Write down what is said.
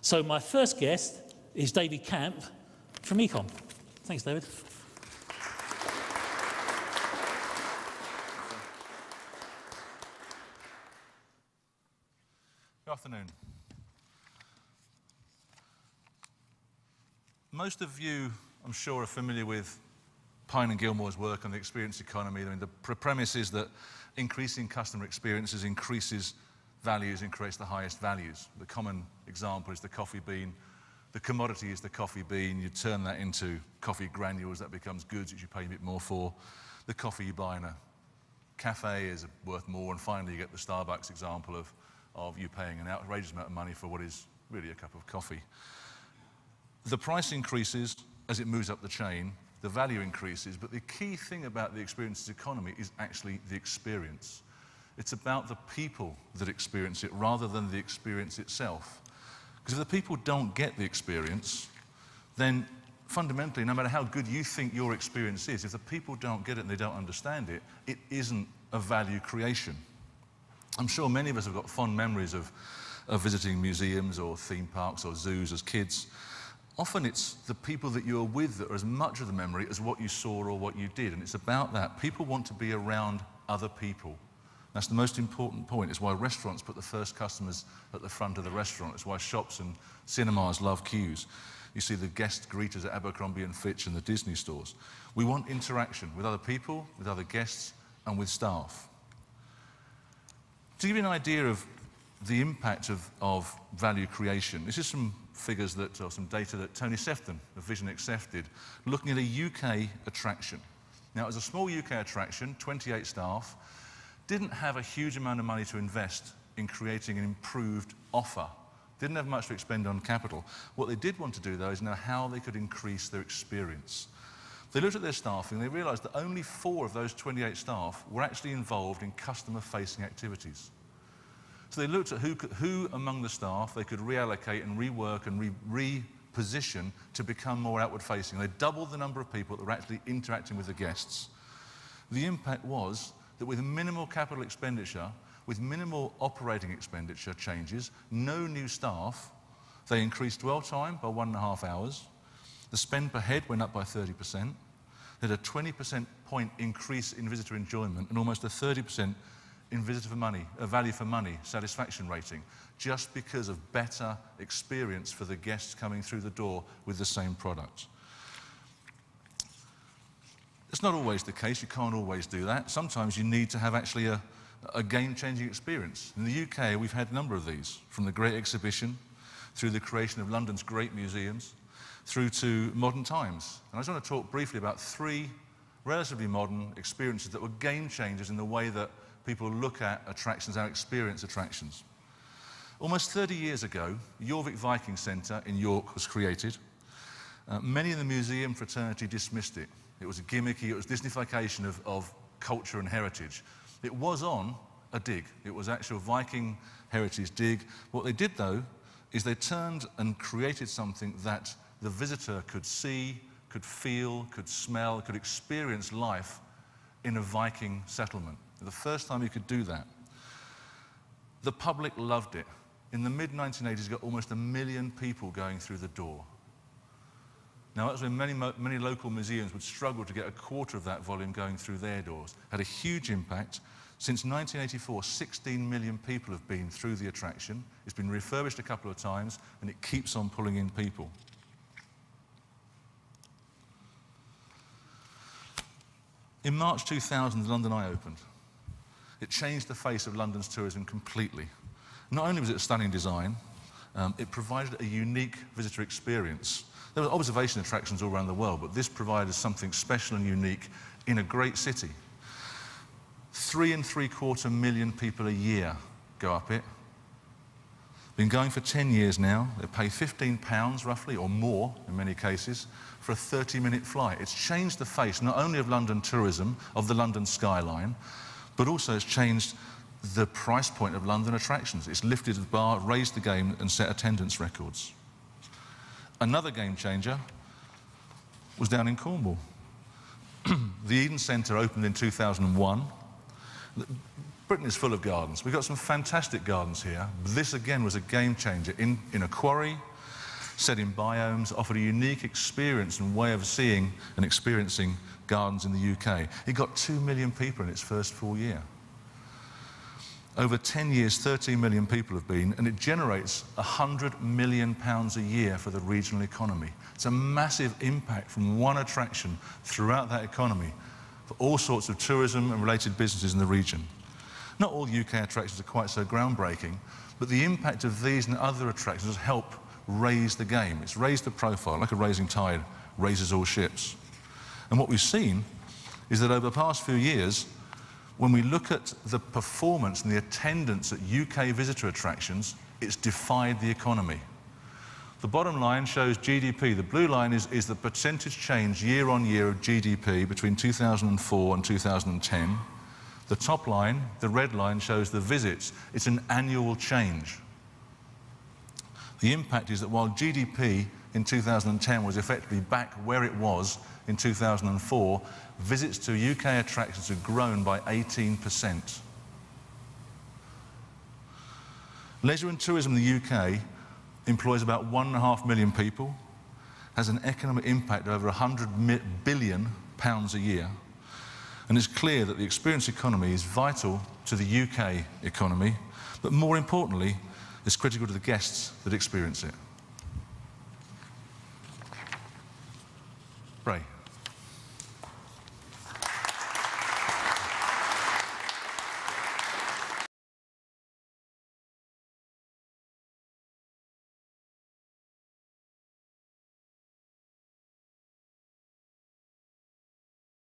So my first guest is David Camp from AECOM. Thanks, David. Good afternoon. Most of you, I'm sure, are familiar with Pine and Gilmore's work on the experience economy. I mean, the premise is that increasing customer experiences increases values and creates the highest values. The common example is the coffee bean. The commodity is the coffee bean. You turn that into coffee granules, that becomes goods which you pay a bit more for. The coffee you buy in a cafe is worth more, and finally you get the Starbucks example of you paying an outrageous amount of money for what is really a cup of coffee. The price increases as it moves up the chain, the value increases, but the key thing about the experiences economy is actually the experience. It's about the people that experience it rather than the experience itself. Because if the people don't get the experience, then fundamentally, no matter how good you think your experience is, if the people don't get it and they don't understand it, it isn't a value creation. I'm sure many of us have got fond memories of visiting museums or theme parks or zoos as kids. Often it's the people that you're with that are as much of the memory as what you saw or what you did, and it's about that. People want to be around other people. That's the most important point. It's why restaurants put the first customers at the front of the restaurant. It's why shops and cinemas love queues. You see the guest greeters at Abercrombie & Fitch and the Disney stores. We want interaction with other people, with other guests, and with staff. To give you an idea of the impact of value creation, this is some figures or some data that Tony Sefton of Vision XF did, looking at a UK attraction. Now, it was a small UK attraction, 28 staff, didn't have a huge amount of money to invest in creating an improved offer. Didn't have much to expend on capital. What they did want to do, though, is know how they could increase their experience. They looked at their staffing, and they realized that only 4 of those 28 staff were actually involved in customer-facing activities. So they looked at who among the staff they could reallocate and rework and reposition to become more outward-facing. They doubled the number of people that were actually interacting with the guests. The impact was that with minimal capital expenditure, with minimal operating expenditure changes, no new staff, they increased dwell time by 1.5 hours. The spend per head went up by 30%. They had a 20% point increase in visitor enjoyment and almost a 30% in visitor for money, value for money satisfaction rating, just because of better experience for the guests coming through the door with the same product. It's not always the case. You can't always do that. Sometimes you need to have actually a game-changing experience. In the UK, we've had a number of these, from the Great Exhibition, through the creation of London's great museums, through to modern times. And I just want to talk briefly about 3 relatively modern experiences that were game changers in the way that people look at attractions and experience attractions. Almost 30 years ago, Jorvik Viking Centre in York was created. Many in the museum fraternity dismissed it. It was a gimmicky, it was Disneyfication of culture and heritage. It was on a dig. It was actual Viking heritage dig. What they did, though, is they turned and created something that the visitor could see, could feel, could smell, could experience life in a Viking settlement. The first time you could do that. The public loved it. In the mid-1980s, you got almost 1 million people going through the door. Now, that was when many local museums would struggle to get 1/4 of that volume going through their doors. Had a huge impact. Since 1984, 16 million people have been through the attraction. It's been refurbished a couple of times, and it keeps on pulling in people. In March 2000, the London Eye opened. It changed the face of London's tourism completely. Not only was it a stunning design, it provided a unique visitor experience. There were observation attractions all around the world, but this provided something special and unique in a great city. 3.75 million people a year go up it. Been going for 10 years now. They pay £15 roughly, or more in many cases, for a 30-minute flight. It's changed the face not only of London tourism, of the London skyline, but also it's changed the price point of London attractions. It's lifted the bar, raised the game, and set attendance records. Another game changer was down in Cornwall. The Eden Centre opened in 2001. Britain is full of gardens. We've got some fantastic gardens here. This, again, was a game changer. In a quarry, set in biomes, offered a unique experience and way of seeing and experiencing gardens in the UK. It got 2 million people in its first full year. Over 10 years, 13 million people have been, and it generates £100 million a year for the regional economy. It's a massive impact from one attraction throughout that economy for all sorts of tourism and related businesses in the region. Not all UK attractions are quite so groundbreaking, but the impact of these and other attractions has helped raise the game. It's raised the profile, like a rising tide raises all ships. And what we've seen is that over the past few years, when we look at the performance and the attendance at UK visitor attractions, it's defied the economy. The bottom line shows GDP. The blue line is the percentage change year on year of GDP between 2004 and 2010. The top line, the red line, shows the visits. It's an annual change. The impact is that while GDP in 2010 was effectively back where it was in 2004, visits to UK attractions have grown by 18%. Leisure and tourism in the UK employs about 1.5 million people, has an economic impact of over £100 billion a year, and it's clear that the experience economy is vital to the UK economy, but more importantly, it's critical to the guests that experience it. Ray.